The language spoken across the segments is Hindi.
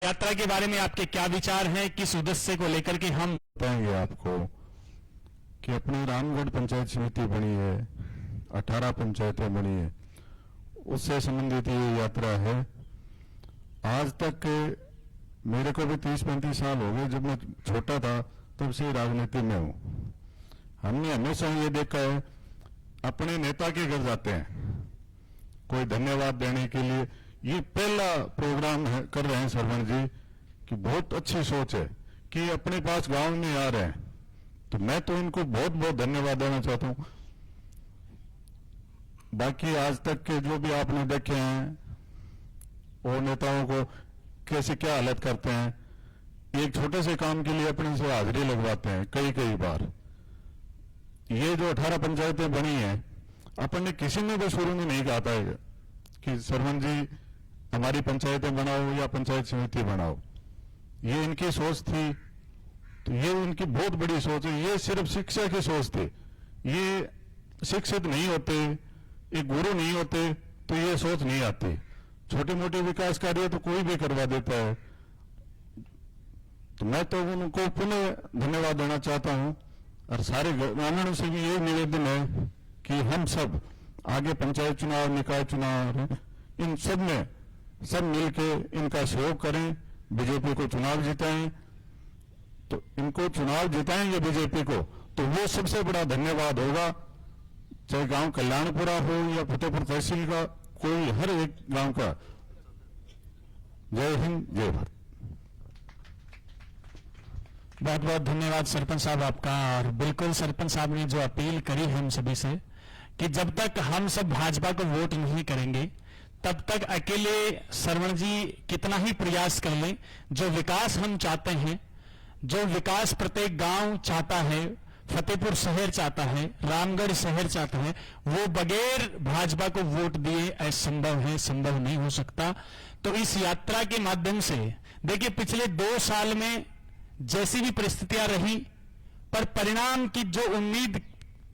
यात्रा के बारे में आपके क्या विचार हैं, किस उद्देश्य को लेकर के हम बताएंगे आपको कि अपनी रामगढ़ पंचायत समिति बनी है, 18 पंचायतें बनी है, उससे संबंधित ये यात्रा है। आज तक मेरे को भी 30-35 साल हो गए, जब मैं छोटा था तब से राजनीति में हूं। हमने हमेशा ये देखा है, अपने नेता के घर जाते हैं कोई धन्यवाद देने के लिए। ये पहला प्रोग्राम है, कर रहे हैं सरवण जी, कि बहुत अच्छी सोच है कि अपने पास गांव में आ रहे हैं, तो मैं तो इनको बहुत बहुत धन्यवाद देना चाहता हूं। बाकी आज तक के जो भी आपने देखे हैं, वो नेताओं को कैसे क्या हालत करते हैं, एक छोटे से काम के लिए अपने से हाजिरी लगवाते हैं कई कई बार। ये जो 18 पंचायतें बनी हैं, अपन ने किसी ने भी शुरू में नहीं कहा था कि सरवण जी हमारी पंचायतें बनाओ या पंचायत समिति बनाओ। ये इनकी सोच थी, तो ये इनकी बहुत बड़ी सोच है। ये सिर्फ शिक्षा की सोच थी। ये शिक्षित नहीं होते, एक गुरु नहीं होते तो ये सोच नहीं आती। छोटे मोटे विकास कार्य तो कोई भी करवा देता है। तो मैं तो उनको पुनः धन्यवाद देना चाहता हूं, और सारे ग्रामीणों से भी ये निवेदन है कि हम सब आगे पंचायत चुनाव, निकाय चुनाव, इन सब में सब मिलके इनका सहयोग करें, बीजेपी को चुनाव जिताएं। तो इनको चुनाव जिताएंगे बीजेपी को, तो वो सबसे बड़ा धन्यवाद होगा। चाहे गांव कल्याणपुरा हो या फतेहपुर तहसील का कोई, हर एक गांव का। जय हिंद, जय भारत। बहुत बहुत धन्यवाद सरपंच साहब आपका। और बिल्कुल सरपंच साहब ने जो अपील करी हम सभी से कि जब तक हम सब भाजपा को वोट नहीं करेंगे, तब तक अकेले सरवण जी कितना ही प्रयास कर लें, जो विकास हम चाहते हैं, जो विकास प्रत्येक गांव चाहता है, फतेहपुर शहर चाहता है, रामगढ़ शहर चाहता है, वो बगैर भाजपा को वोट दिए असंभव है, संभव नहीं हो सकता। तो इस यात्रा के माध्यम से देखिए, पिछले 2 साल में जैसी भी परिस्थितियां रही, पर परिणाम की जो उम्मीद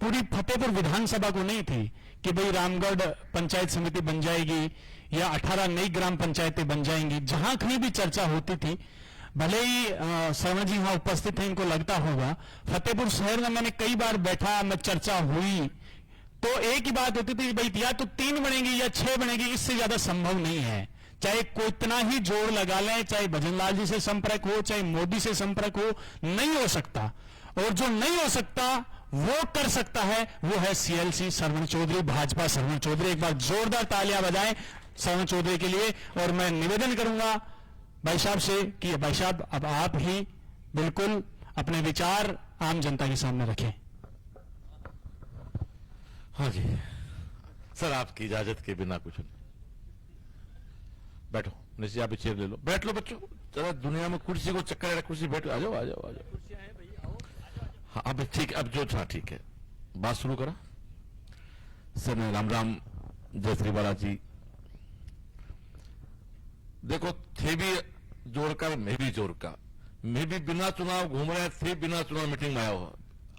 पूरी फतेहपुर विधानसभा को नहीं थी कि भाई रामगढ़ पंचायत समिति बन जाएगी या 18 नई ग्राम पंचायतें बन जाएंगी, जहां कहीं भी चर्चा होती थी, भले ही सरवण जी वहां उपस्थित हैं, इनको लगता होगा। फतेहपुर शहर में मैंने कई बार बैठा, मैं चर्चा हुई, तो एक ही बात होती थी, भाई या तो 3 बनेगी या 6 बनेगी, इससे ज्यादा संभव नहीं है। चाहे कितना ही जोर लगा लें, चाहे भजनलाल जी से संपर्क हो, चाहे मोदी से संपर्क हो, नहीं हो सकता। और जो नहीं हो सकता वो कर सकता है, वो है सीएलसी सरवण चौधरी, भाजपा सरवण चौधरी। एक बार जोरदार तालियां बजाएं सरवण चौधरी के लिए। और मैं निवेदन करूंगा भाई साहब से कि भाई साहब अब आप ही बिल्कुल अपने विचार आम जनता के सामने रखें। हाँ जी सर, आपकी इजाजत के बिना कुछ नहीं। बैठो, निश्चय आप चेयर ले लो, बैठ लो बच्चों। जरा दुनिया में कुर्सी को चक्कर है, कुर्सी बैठो, आ जाओ आ जाओ आ जाओ। हाँ अब ठीक, अब जो था ठीक है, बात शुरू करा। सर राम राम, जय श्री बालाजी। देखो, थे भी जोड़कर मैं भी जोड़ का, मैं भी बिना चुनाव घूम रहे थे, बिना चुनाव मीटिंग में आया हुआ।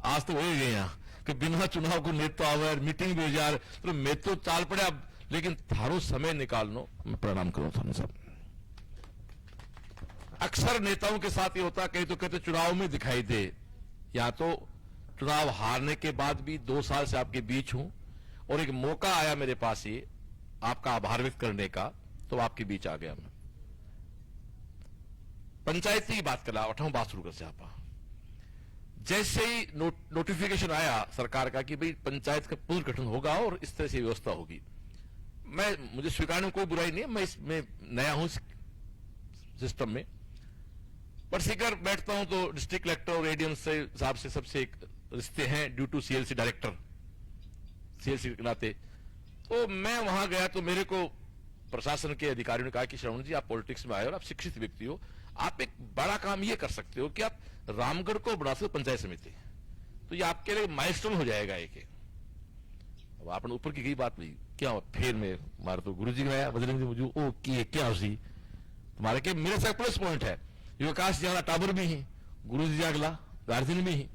आज तो हो ही गए यहाँ कि बिना चुनाव को नेता आवे, मीटिंग भी जा रहे, तो मैं तो चाल पड़े अब, लेकिन थारो समय निकाल लो। मैं प्रणाम करूं थाने साहब। अक्सर नेताओं के साथ ये होता, कहीं तो कहते चुनाव में दिखाई दे, या तो चुनाव हारने के बाद भी 2 साल से आपके बीच हूं, और एक मौका आया मेरे पास ये आपका आभार व्यक्त करने का, तो आपके बीच आ गया मैं। पंचायती की बात कर रहा हूं, बात शुरू कर से आप। जैसे ही नोटिफिकेशन आया सरकार का कि भाई पंचायत का पुनर्गठन होगा और इस तरह से व्यवस्था होगी, मुझे स्वीकारने में कोई बुराई नहीं है, मैं इसमें नया हूं सिस्टम में। पर सीकर बैठता हूं तो डिस्ट्रिक्ट कलेक्टर और एडीएम से साहब से सबसे एक रिश्ते हैं, due to CLC director, CLC के नाते। तो मैं वहां गया तो मेरे को प्रशासन के अधिकारियों ने कहा कि श्रवण जी, आप पॉलिटिक्स में आए और आप शिक्षित व्यक्ति हो, आप एक बड़ा काम ये कर सकते हो कि आप रामगढ़ को बना सकते पंचायत समिति, तो ये आपके लिए माइलस्टोन हो जाएगा एक। अब आपने ऊपर की गई बात नहीं, क्या फिर में हमारे तो गुरु जी गया बजरंग जी मुझे ओ की क्या उसी तुम्हारे के मेरे साथ प्लस पॉइंट है, विकास जी टावर भी ही, गुरु जी अगला गार्जियन भी ही,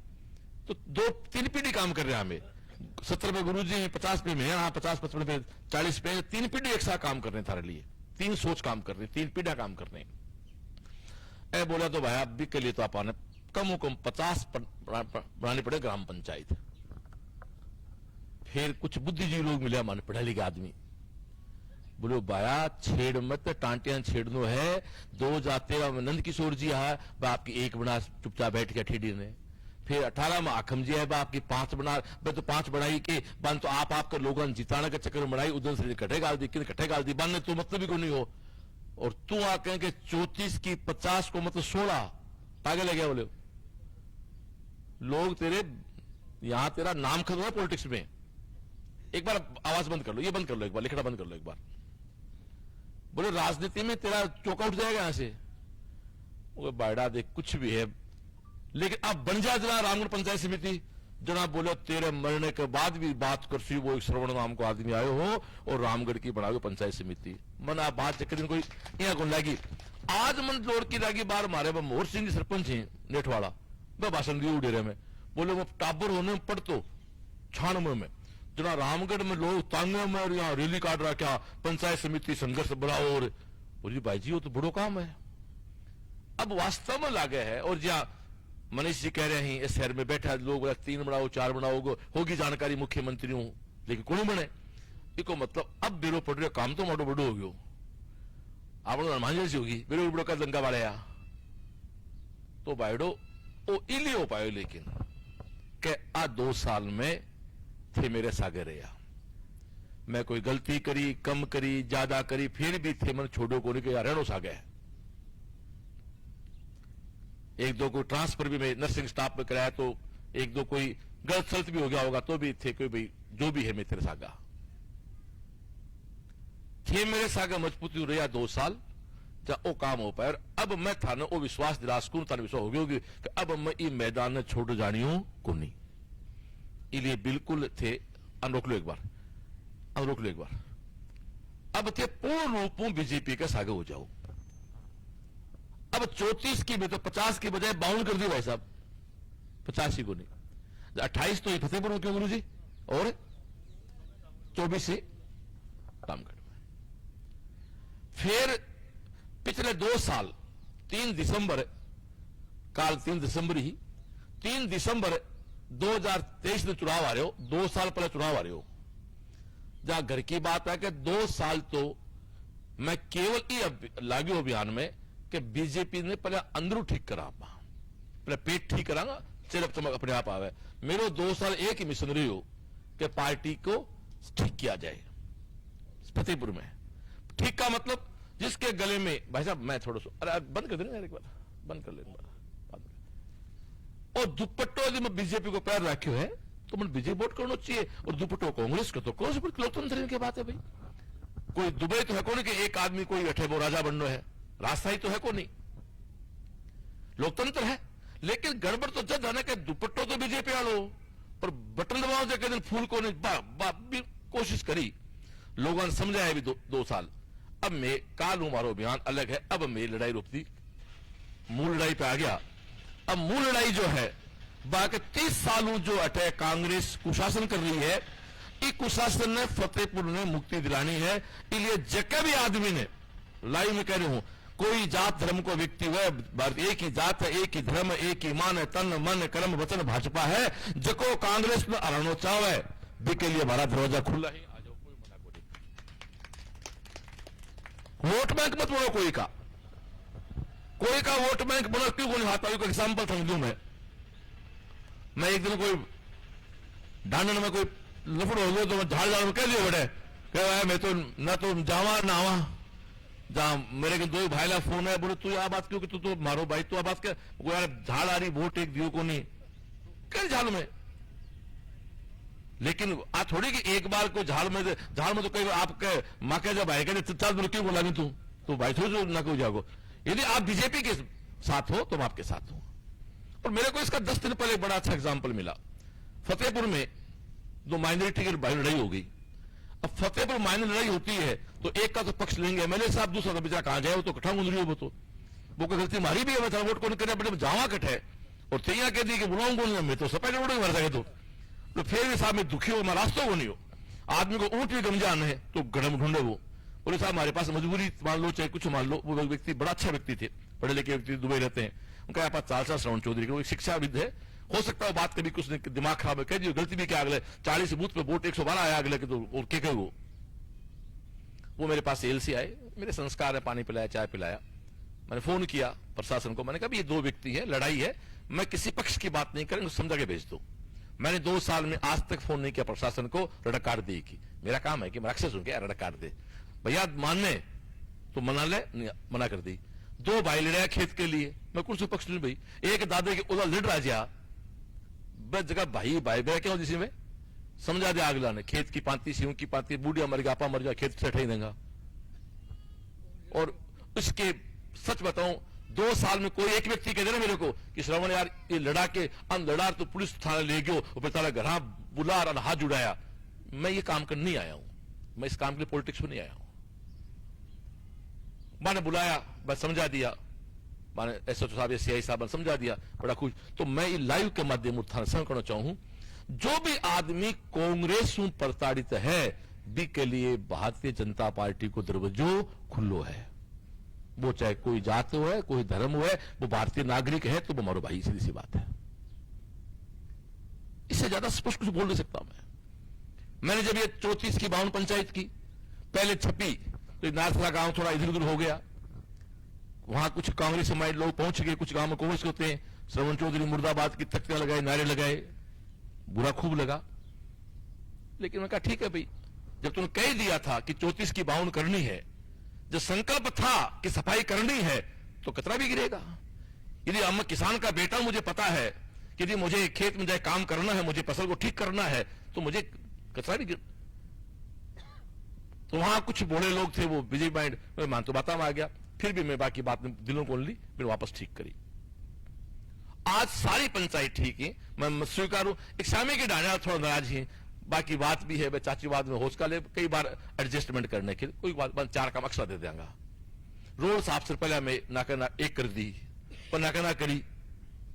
तो 2-3 पीढ़ी काम कर रहे हैं। हमें 70 पे गुरु जी, 50 पे मैं, हाँ 50-55 पे 40 पे 3 पीढ़ी एक साथ काम कर रहे हैं थारे लिए, 3 सोच काम कर रहे हैं, 3 पीढ़ियां काम कर रहे हैं। ए बोला तो भाई अब भी के लिए तो आप आने कम 50 बनाने पड़े ग्राम पंचायत। फिर कुछ बुद्धिजीवी लोग मिले हमारे पढ़े लिखे आदमी, बोलो बाया छेड़ मत, टांटियां छेड़नो है। 2013 में नंद किशोर जी है बाप की 1 बना चुपचाप बैठ गया ठीडी ने। फिर 18 में आखम जी है बाप की 5 बना, मैं तो 5 बनाई के बन तो आप लोगों ने जिताने का चक्कर बनाई, उधर से कटे गाल दी, किन कटे गाल दी, बन ने तो मतलब ही को नहीं हो। और तू आ कहें कि 34 की 50 को मतलब 16 पागल है क्या बोले लोग। तेरे यहां तेरा नाम खत्म है पॉलिटिक्स में। एक बार आवाज बंद कर लो, ये बंद कर लो, एक बार लिखना बंद कर लो एक बार। बोले राजनीति में तेरा चौका उठ जाएगा यहां से। वो बायडा देख कुछ भी है, लेकिन अब बन जा जना रामगढ़ पंचायत समिति। जना बोले तेरे मरने के बाद भी बात कर सी, वो एक श्रवण नाम को आदमी आयो हो और रामगढ़ की बनाओ पंचायत समिति। मन आप बात चक्कर दिन कोई यहाँ कौन लागी। आज मन लोड़ की लागी बार मारे मोहर सिंह जी सरपंच है नेठवाड़ा, वह भाषण दिए डेरे में। बोले वो टाबर होने में पढ़तो छानवे में जना रामगढ़ में लोग तांगे में और यहाँ रैली काट रहा क्या पंचायत समिति संघर्ष बढ़ाओ। और बोली भाई जी वो तो बड़ो काम है। अब वास्तव में लागे है। और जहाँ मनीष जी कह रहे हैं इस शहर में बैठा लोग 3 बनाओ 4 बनाओ होगी जानकारी मुख्यमंत्री हूं, लेकिन कौन बने इको मतलब अब बेरो पड़ रहे काम तो मोटो बड़ो हो गयो। आप मान जी होगी बेरो बड़ो का दंगा वाले तो बायडो वो इली हो पायो। लेकिन के आ 2 साल में थे मेरे सागे रहा, मैं कोई गलती करी कम करी ज्यादा करी फिर भी थे मन छोड़ो को नहीं रहनो सागे है। 1-2 कोई ट्रांसफर भी मैं नर्सिंग स्टाफ में कराया तो 1-2 कोई गलत सलत भी हो गया होगा तो भी थे कोई भाई जो भी है मैं तेरे सागा थे मेरे सागा मजबूती रहा 2 साल जा ओ काम हो पाया। और अब मैं थाने वो विश्वास दिलास करूं, थाने विश्वास हो गया होगी कि अब मैं ये मैदान में छोड़ जानी हूं को नहीं। इसलिए बिल्कुल थे रोक लो एक बार, रोक लो एक बार। अब थे पूर्ण रूप में बीजेपी का सागे हो जाओ। अब 34 की में तो 50 की बजाय 52 कर दी भाई साहब, 85 को नहीं। 28 तो ये फतेहपुर में क्यों गुरु जी, और 24 से रामगढ़ में। फिर पिछले 2 साल 3 दिसंबर काल 3 दिसंबर ही 3 दिसंबर 2023 में चुनाव आ रहे हो, 2 साल पहले चुनाव आ रहे हो। जहां घर की बात है कि 2 साल तो मैं केवल ये लागू अभियान में कि बीजेपी ने पहले अंदरू ठीक करा, पहले पेट ठीक कराना चल चमक अपने आप आवे। मेरे 2 साल एक ही मिशन रही हो कि पार्टी को ठीक किया जाए। फतेहपुर में ठीक का मतलब जिसके गले में भाई साहब मैं थोड़ा सा अरे बंद कर देना एक बार, बंद कर लेना। और दुपट्टो यदि मैं बीजेपी को पैर रखे है तो मैं बीजेपी वोट करना चाहिए, और दुपट्टो कांग्रेस को तो कौन सी लोकतंत्र की बात है भाई। कोई दुबई तो है कौन कि एक आदमी कोई बैठे वो राजा बनना है, राजशाही तो है को नहीं, लोकतंत्र है। लेकिन गड़बड़ तो जब है ना कि दुपट्टो तो बीजेपी वालो पर बटन दबाओ जो दिन फूल को नहीं कोशिश करी लोगों ने समझाया भी 2 साल। अब मैं काल हमारा अभियान अलग है, अब मैं लड़ाई रोकती मूल लड़ाई पे आ गया। अब मूल लड़ाई जो है बाकी 30 सालों जो अटैक कांग्रेस कुशासन कर रही है, इस कुशासन ने फतेहपुर ने मुक्ति दिलानी है। इसलिए जगह भी आदमी ने लाइव में कह रही हूं कोई जात धर्म को व्यक्ति वह एक ही जात है, एक ही धर्म है, एक ही ईमान है, तन मन कर्म वचन भाजपा है। जको कांग्रेस में अरणो चाव है भी के लिए हमारा दरवाजा खुला है, आ जाओ कोई मना को नहीं। वोट बैंक मत बोलो कोई का वोट बैंक बोलो क्यों कोई हाथ आई को एग्जाम्पल समझ लू मैं एक दिन कोई डांडन में कोई लफड़ हो गया तो मैं झाड़ झाड़ में कह दिया बड़े कह मैं तो ना तो जावा ना आवा जहां मेरे के 2 भाईला फोन है बोले तू आ बात क्यों कि तू तो मारो भाई तू आ बात क्या यार झाड़ आ रही वोट एक दियो को नहीं कह झाड़ में। लेकिन आ थोड़ी कि एक बार कोई झाड़ में तो कई आपके माँ के जब भाई कहते चाल बोले क्यों बोला नहीं तू तो भाई थोड़ी ना कोई जाओ। यदि आप बीजेपी के साथ हो तो मैं आपके साथ हूं। और मेरे को इसका 10 दिन पहले बड़ा अच्छा एग्जाम्पल मिला। फतेहपुर में 2 माइनॉरिटी की लड़ाई हो गई। अब फतेहपुर माइनॉरिटी लड़ाई होती है तो एक का तो पक्ष लेंगे एमएलए साहब, दूसरा बेचारा कहां जाए वो तो कठा गुंदरी हो वो कोई गलती मारी भी है मैं वोट को नहीं करने बड़े जावा कटे और तैयार कह दी कि बुलाऊंगा मैं तो सपा वोट मर सके तो फिर भी साहब मैं दुखी हो मैं रास्तों को नहीं हो। आदमी को ऊंट भी गमजान है तो गड़म ढूंढे वो बोले साहब हमारे पास मजबूरी मान लो चाहे कुछ मान लो। वो व्यक्ति बड़ा अच्छा व्यक्ति थे, पढ़े लिखे व्यक्ति दुबई रहते हैं, उनका आप चालसा श्रवण चौधरी को शिक्षाविद है, हो सकता है बात कभी कुछ दिमाग खराब है, कह दियो गलती भी क्या, अगले 40 बूथ पे वोट 112 आया अगले के, तो और क्या कहे वो मेरे पास एलसी आए, मेरे संस्कार है, पानी पिलाया, चाय पिलाया। मैंने फोन किया प्रशासन को, मैंने कहा ये 2 व्यक्ति है, लड़ाई है, मैं किसी पक्ष की बात नहीं करेंगे, समझा के भेज दो। मैंने 2 साल में आज तक फोन नहीं किया प्रशासन को रड़क काट दी की, मेरा काम है कि मैं राक्षस हूं क्या रड़क काट दे, भैया मानने तो मना ले, मना कर दी। 2 भाई लड़ाया खेत के लिए, मैं कौन से पक्ष नहीं भाई, एक दादे के उधर लड़ राजा बस जगह भाई भाई भाई क्यों जिसी में समझा दे अगला ने, खेत की पांति सीहू की पांति, बूढ़िया मर गया, आपा मर गया, खेत से ठही देगा। और उसके सच बताऊं 2 साल में कोई एक व्यक्ति कह दे ना मेरे को कि श्रवण यार ये लड़ा के लड़ा तो पुलिस थाने ले गयो, वो बेचारा घर बुला और हाथ जुड़ाया, मैं ये काम करने नहीं आया हूं, मैं इस काम के लिए पॉलिटिक्स में नहीं आया हूं। मैंने बुलाया, बस समझा दिया, माने एसएचओ साहब या सीआई साहब ने समझा दिया, बड़ा खुश। तो मैं ये लाइव के माध्यम उत्थान करना चाहूं, जो भी आदमी कांग्रेस में प्रताड़ित है बी के लिए भारतीय जनता पार्टी को दरवाजो खुलो है, वो चाहे कोई जात हो है, कोई धर्म हो है, वो भारतीय नागरिक है तो वो हमारो भाई, सीधी सी बात है। इससे ज्यादा स्पष्ट कुछ बोल नहीं सकता मैंने जब ये 34 की 52 पंचायत की पहले छपी तो नाथला गांव थोड़ा इधर उधर हो गया, वहां कुछ कांग्रेस समाज लोग पहुंच गए, कुछ गांव में कांग्रेस होते हैं, श्रवण चौधरी मुर्दाबाद की तख्तियां लगाए, नारे लगाए, बुरा खूब लगा। लेकिन मैं कहा ठीक है भाई, जब तुमने कह दिया था कि 34 की 52 करनी है, जब संकल्प था कि सफाई करनी है, तो कचरा भी गिरेगा। यदि हम किसान का बेटा, मुझे पता है कि यदि मुझे खेत में जाए काम करना है, मुझे फसल को ठीक करना है, तो मुझे कचरा भी गिर। तो वहां कुछ बोले लोग थे, वो विजय माइंड में मान तो बाता में आ गया, फिर भी मैं बाकी बात में दिलों को ली, फिर वापस ठीक करी। आज सारी पंचायत ठीक है, मैं स्वीकार हूं। एक शामी के डांडा थोड़ा नाराज है, बाकी बात भी है, मैं चाचीवाद में होश का ले कई बार एडजस्टमेंट करने के लिए, कोई बात 4 काम अक्सर दे देंगे। रोड साफ से पहले मैं नाकना 1 कर दी, पर नाकना करी,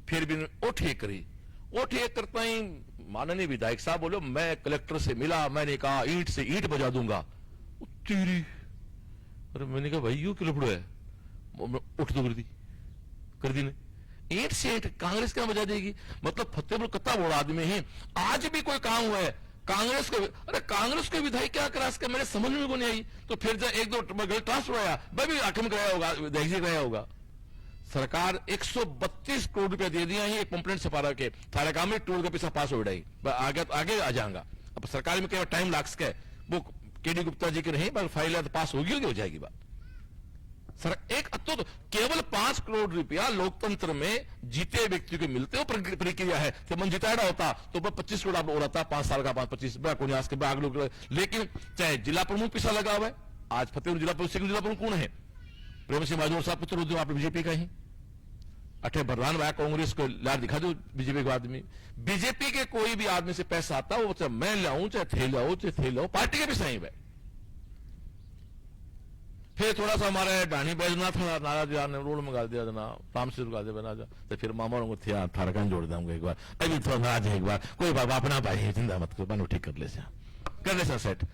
फिर भी वो ठीक करी। वो ठीक करता ही माननीय विधायक साहब बोलो, मैं कलेक्टर से मिला, मैंने कहा ईंट से ईंट बजा दूंगा। तेरी, अरे मैंने कहा भाई यू क्यों लफड़ो है, उठ तो कर दी ने, ईंट से ईंट कांग्रेस क्या बजा देगी? मतलब फतेहपुर कत्ता बड़ा आदमी है, आज भी कोई काम हुआ है कांग्रेस को, अरे कांग्रेस के विधायक क्या करा इसका मेरे समझ में को नहीं आई। तो फिर जब 1-2 ट्रांसफर आया, मैं भी आक्रमण कराया होगा, विधायक कराया होगा। सरकार 132 करोड़ रुपया दे दिया है, एक कंप्लेंट छपा के थारे काम में टोल का पैसा पास हो जाएगी, आगे आ जाएगा। अब सरकार में क्या टाइम लाग सके, वो केडी गुप्ता जी के नहीं, पर फाइल है तो पास होगी हो जाएगी बात। सर एक तो केवल 5 करोड़ रुपया लोकतंत्र में जीते व्यक्ति को मिलते हो प्रक्रिया है। तो मन जिताड़ा होता तो 25 करोड़ आप होता, 5 साल का 25 के बाग लोग। लेकिन चाहे जिला प्रमुख पैसा लगा हुआ है, आज फतेहपुर जिला प्रमुख कौन है? प्रेम सिंह माजूर साहब पुत्र उद्योग, आप बीजेपी का ही अठे भरवान भाई, कांग्रेस को लार दिखा दो बीजेपी का आदमी। बीजेपी के कोई भी आदमी से पैसा आता वो चाहे मैं लाऊं चाहे थे लाओ, पार्टी के भी सही है। फिर थोड़ा सा हमारे डानी बैजनाथ नाराज ने रोड मंगा दिया ना, राम से रुका दे बना जा, तो फिर मामा को थे थारकान जोड़ दूंगा एक बार, अभी थोड़ा नाराज है एक बार, कोई बाबा अपना भाई है, चिंता मत करो, ठीक कर ले सेट।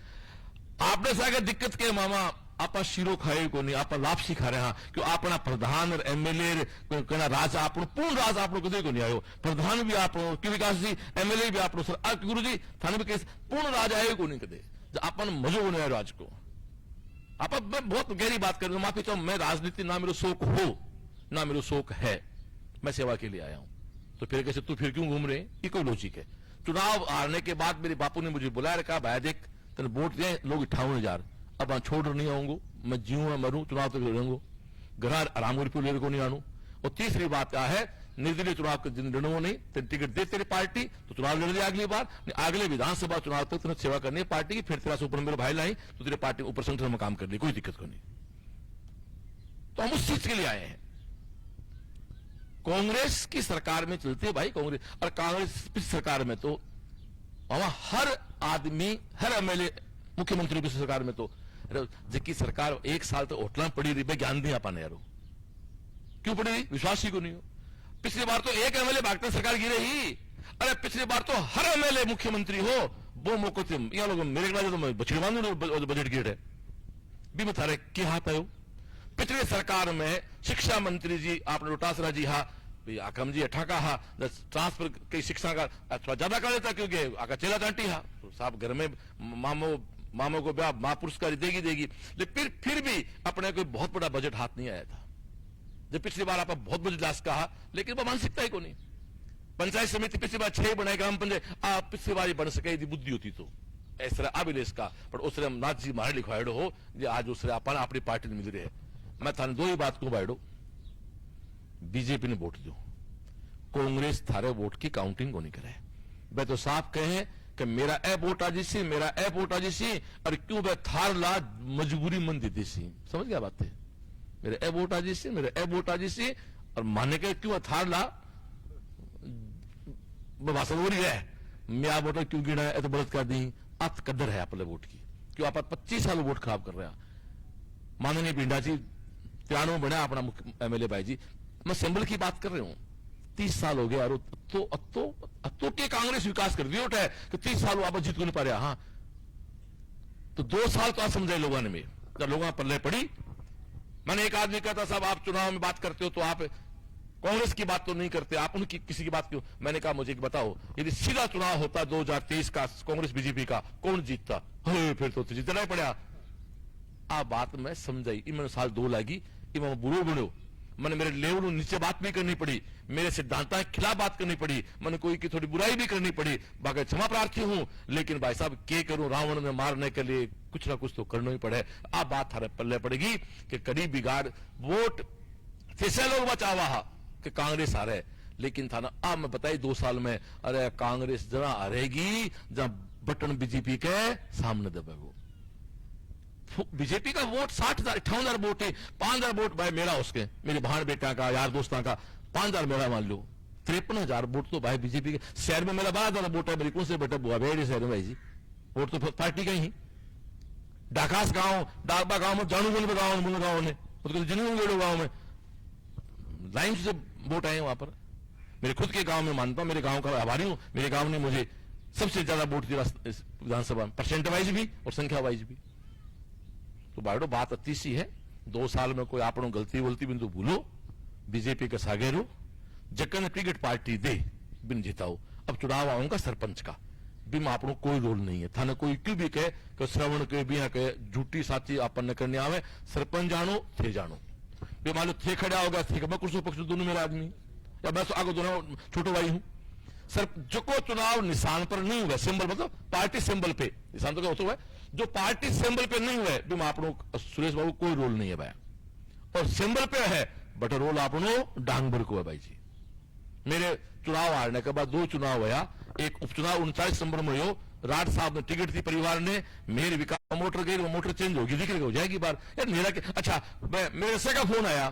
आपने सागर दिक्कत के मामा आप शीरो खाए को नहीं, आप लापसी खा रहे हैं क्यों? अपना प्रधान और एमएलए कहना राज आप पूर्ण राज आप कदे को नहीं आयो, प्रधान भी आप कि विकास जी, एमएलए भी आप सर, गुरु जी थाने भी पूर्ण राज आए को नहीं कदे, अपन मजो को नहीं आयो राज को। आप मैं बहुत गहरी बात कर रहा हूं, माफी चाहूं, मैं राजनीति ना मेरा शौक हो ना मेरा शौक है, मैं सेवा के लिए आया हूं। तो फिर कैसे तू फिर क्यों घूम रहे हैं, ये कोई लॉजिक है? चुनाव हारने के बाद मेरे बापू ने मुझे बुलाया, रखा भाई देख तेने वोट दिए लोग 58,000, अब मैं छोड़ नहीं आऊंगा, मैं जीऊँ ना मरूं, चुनाव तक लड़ूंगा, घर आराम लेने को नहीं आनू। और तीसरी बात क्या है, निर्दलीय चुनाव के दिन लड़ूंगा नहीं, तेरे टिकट दे तेरी पार्टी तो चुनाव लड़ लिया अगली बार, अगले विधानसभा चुनाव तक तुमने सेवा करनी है पार्टी की, फिर तेरा से ऊपर मेरे भाई लाई तो तेरे पार्टी ऊपर संगठन में काम कर ली, कोई दिक्कत को नहीं। तो हम उस चीज के लिए आए हैं। कांग्रेस की सरकार में चलते भाई कांग्रेस, और कांग्रेस की सरकार में तो वहां हर आदमी, हर एमएलए, मुख्यमंत्री की सरकार में तो जबकि सरकार 1 साल तो होटल पड़ी रही, ज्ञान नहीं पाने यारो, क्यों पड़ी रही? विश्वास ही को नहीं हो। पिछली बार तो एक एमएलए भागते सरकार गिरे ही, अरे पिछली बार तो हर एमएलए मुख्यमंत्री हो वो मौके से यहाँ लोग मेरे तो बछड़वान बजट गिर है भी मैं थारे के हाथ आयो। पिछले सरकार में शिक्षा मंत्री जी आपने डोटासरा जी हा आकम जी अठा का हा ट्रांसफर कई शिक्षा का थोड़ा ज्यादा कर देता क्योंकि आका चेला चांटी हा तो साहब घर में मामो को ब्याह मां पुरस्कार देगी लेकिन फिर भी अपने कोई बहुत बड़ा बजट हाथ नहीं आया था। जब पिछली बार आप बहुत बजट लास्ट कहा लेकिन वो मानसिकता ही को नहीं। पंचायत समिति पिछली बार 6 बनाए ग्राम पंचायत आप पिछली बार बन सके यदि बुद्धि होती तो इस तरह अभिलेष का पर उसने नाथ जी मारे लिखवाड़ो हो जो आज उसने अपन अपनी पार्टी ने मिल रहे है। मैं थाने दो ही बात को बाइडो बीजेपी ने वोट दो कांग्रेस थारे वोट की काउंटिंग को नहीं करे। मैं तो साफ कहे कि मेरा ए वोट आज सी मेरा ए वोट आज सी और क्यों वह थार ला मजबूरी मन देती सी समझ गया बात है। मेरे ए वोट आज सी मेरे ए वोट आज सी और माने के क्यों थार ला भाषण हो रही है मैं आ वोट क्यों गिना है तो बड़त कर दी अत कदर है अपने वोट की क्यों आप 25 साल वोट खराब कर रहे हैं। माननीय पिंडा जी 93 बना अपना एमएलए भाई जी मैं सिंबल की बात कर रहा हूं 30 साल हो गया तो के कांग्रेस विकास कर दिया है कि 30 साल वापस जीत को नहीं पा रहा। हाँ तो 2 साल तो आप समझे लोगों ने में जब लोगों पल्ले पड़ी। मैंने एक आदमी कहता साहब आप चुनाव में बात करते हो तो आप कांग्रेस की बात तो नहीं करते आप उनकी किसी की बात क्यों। मैंने कहा मुझे बताओ यदि सीधा चुनाव होता 2023 का कांग्रेस बीजेपी का कौन जीतता फिर तो जीतना ही पड़ा। आ बात मैं समझाई मैंने साल 2 लगी मैं बुरो बनो मैंने मेरे लेवल नीचे बात भी करनी पड़ी मेरे सिद्धांत के खिलाफ बात करनी पड़ी मैंने कोई की थोड़ी बुराई भी करनी पड़ी बाकी क्षमा प्रार्थी हूं लेकिन भाई साहब के करूं रावण ने मारने के लिए कुछ ना कुछ तो करना ही पड़े। आप बात थारे पल्ले पड़ेगी कि करीब बिगाड़ वोट कैसे लोग बचावा कि कांग्रेस आ रहे लेकिन था ना आप मैं बताई 2 साल में अरे कांग्रेस जरा हारेगी जहां बटन बीजेपी के सामने दबेगो। बीजेपी का वोट 60,000 58,000 वोट है 5,000 वोट भाई मेरा उसके मेरे बहन बेटा का यार दोस्तों का 5,000 मेरा मान लो 53,000 वोट तो भाई बीजेपी के। शहर में मेरा 12,000 वोट है मेरी कौन से बेटा बुआ बेड़े शहर में भाई जी वोट तो पार्टी का ही डाकास गांव डाकबा गांव में जानू बोल गांव ने जिन्होंने गांव में लाइन से वोट आए वहां पर मेरे खुद के गांव में मानता हूं मेरे गांव का आभारी हूं मेरे गांव ने मुझे सबसे ज्यादा वोट दिया विधानसभा में परसेंट वाइज भी और संख्या वाइज भी। तो बाइडो बात अति सी है 2 साल में कोई आपनो गलती वलती बिंदु भूलो बीजेपी का सागेरो जकन क्रिकेट पार्टी दे बिन जिताओ। अब चुनाव आऊंगा सरपंच का बिम आपनो कोई रोल नहीं है थाने कोई क्यों भी कहे कि श्रवण के भी कहे झूठी साची अपन करने आवे सरपंच जानो थे जानो बे मान लो थे खड़ा होगा थे मैं कुर्सी पक्ष दोनों मेरा आदमी या मैं आगे दोनों छोटो भाई हूं सर जो को चुनाव निशान पर नहीं हुआ सिंबल मतलब पार्टी सिंबल पे निशान तो क्या होता हुआ जो पार्टी सिंबल पे नहीं हुआ बिम आपनो सुरेश बाबू कोई रोल नहीं है भाई और सिंबल पे है बट रोल आपनो डांगबर को है भाई जी। मेरे चुनाव हारने के बाद 2 चुनाव हुआ एक उपचुनाव 39 दिसंबर में हो राठ साहब ने टिकट थी परिवार ने मेरे विकास मोटर गई वो मोटर चेंज होगी दिख हो जाएगी बार यार मेरा अच्छा मेरे से का फोन आया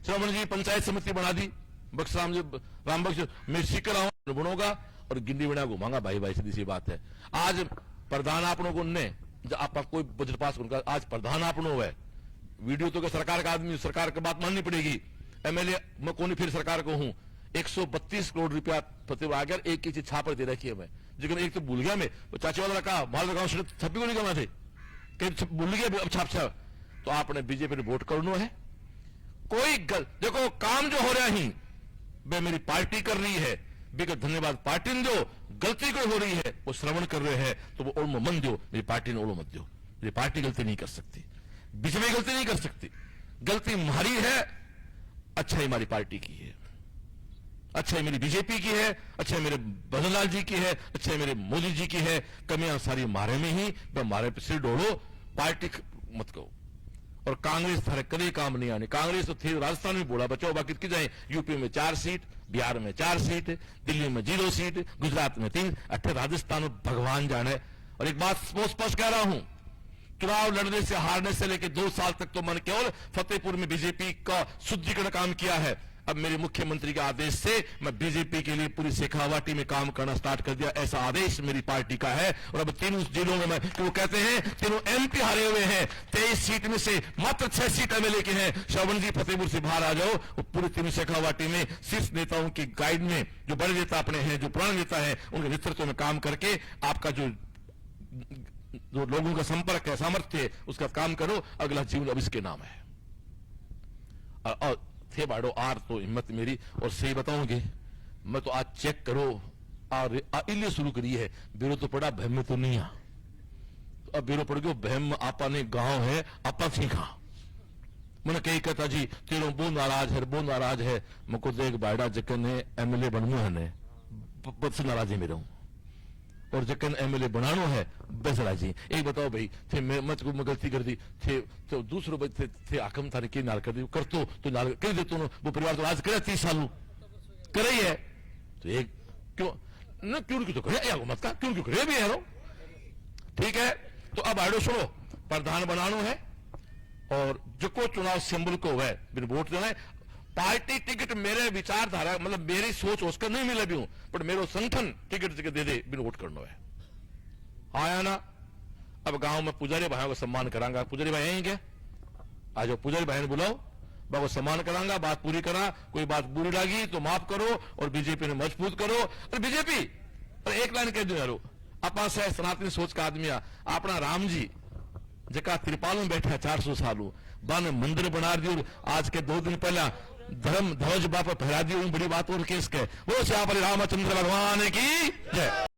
श्रवण जी पंचायत समिति बना दी बक्सराम जी राम बख्श मैं सीकर आऊं बनूंगा और गिंडी बना घुमाऊंगा भाई भाई सीधी सी बात है। आज प्रधान आपनों को ने आपका कोई बजट पास उनका आज प्रधान आपनो है वीडियो तो सरकार का आदमी सरकार की बात माननी पड़ेगी। एमएलए मैं कौन फिर सरकार को हूं 132 करोड़ रुपया प्रतिभा आ गया एक चीज छापर दे रखी है मैं लेकिन एक तो भूल गया मैं चाची वाला कहा माल गांव छपी को नहीं कमा थे कहीं भूल गया अब छाप तो आपने बीजेपी ने वोट करना है कोई देखो काम जो हो रहा ही वे मेरी पार्टी कर रही है बेकर धन्यवाद पार्टी ने दो गलती कोई हो रही है वो श्रवण कर रहे हैं तो वो ओढ़ मन दो मेरी पार्टी ने ओढ़ो मत दो मेरी पार्टी गलती नहीं कर सकती बीजेपी गलती नहीं कर सकती गलती हमारी है अच्छा हमारी पार्टी की है अच्छा मेरी बीजेपी की है अच्छा मेरे बदनलाल जी की है अच्छा मेरे मोदी जी की है कमियां सारी मारे में ही मारे पे सिर डोड़ो पार्टी मत कहो और कांग्रेस थारे कभी काम नहीं आने कांग्रेस तो थी राजस्थान में बोला बचाओ बाकी की जाए यूपी में 4 सीट बिहार में 4 सीट दिल्ली में 0 सीट गुजरात में 3 अट्ठे राजस्थान में भगवान जाने। और एक बात स्पष्ट कह रहा हूं चुनाव लड़ने से हारने से लेकर 2 साल तक तो मैंने केवल फतेहपुर में बीजेपी का शुद्धिकरण काम किया है। अब मेरे मुख्यमंत्री के आदेश से मैं बीजेपी के लिए पूरी शेखावाटी में काम करना स्टार्ट कर दिया ऐसा आदेश मेरी पार्टी का है। और अब 3 जिलों में मैं वो कहते हैं 3 एमपी हारे हुए हैं 23 सीट में से मात्र 6 सीट एमएलए के हैं। श्रवण जी फतेहपुर से बाहर आ जाओ वो पूरी 3 शेखावाटी में शीर्ष नेताओं की गाइड में जो बड़े नेता अपने हैं जो पुराने नेता है उनके नेतृत्व में काम करके आपका जो लोगों का संपर्क है सामर्थ्य है उसका काम करो अगला जीवन अब इसके नाम है। और थे बाड़ो आर तो हिम्मत मेरी और सही बताऊंगे मैं तो आज चेक करो और इले शुरू करी है बेरो तो पड़ा बहम में तो नहीं आ अब बेरो पड़ गयो बहम आपा ने गांव है आपा सीखा मैंने कही कहता जी तेरो बो नाराज है मको देख बाड़ा जकन ने एमएलए बनमो है ने बस नाराजी में रहूं और जकन एमएलए बनानो है बस राजी एक बताओ भाई थे मत को गलती कर दी थे तो दूसरो भाई थे आकम थाने की नाल कर दी कर तो नाल कर दे तो वो परिवार तो आज करे 30 साल करे ही है तो एक क्यों न क्यों तो करे या मत का क्यों करे भी है ठीक है तो अब आड़ो सुनो प्रधान बनानो है और जो को चुनाव सिंबल को है बिन वोट देना है पार्टी टिकट मेरे विचारधारा मतलब मेरी सोच उसका नहीं मिले भी हूं पर मेरे संगठन टिकट दे दे बिन वोट करना है आया ना अब गांव में पुजारी भाइयों का सम्मान करांगा पुजारी भाई यहीं क्या आज पुजारी भाई ने बुलाओ बाबा सम्मान करांगा बात पूरी करा कोई बात बुरी लगी तो माफ करो और बीजेपी ने मजबूत करो और बीजेपी और एक लाइन कह दो यारो अपा से सनातनी सोच का आदमी अपना राम जी जका त्रिपाल में बैठा 400 सालों बाने मंदिर बना दियो आज के 2 दिन पहला धर्म ध्वज बापा फहरा दियो बड़ी बात और केस के वो श्याम रामचंद्र भगवान की जय।